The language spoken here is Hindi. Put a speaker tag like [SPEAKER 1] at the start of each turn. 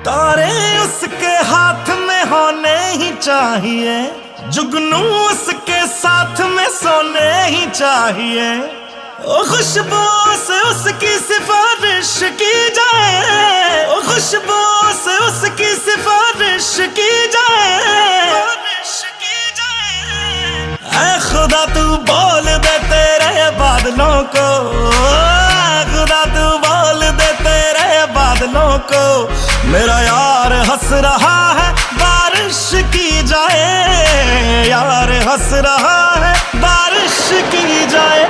[SPEAKER 1] तारे उसके हाथ में होने ही चाहिए, जुगनू उसके साथ में सोने ही चाहिए। ओ खुशबू से उसकी सिफारिश की जाए, ओ खुशबू से उसकी सिफारिश की जाए। ऐ खुदा तू बोल दे तेरे बादलों को, खुदा तू बोल दे तेरे बादलों को, मेरा यार हंस रहा है बारिश की जाए, यार हंस रहा है बारिश की जाए।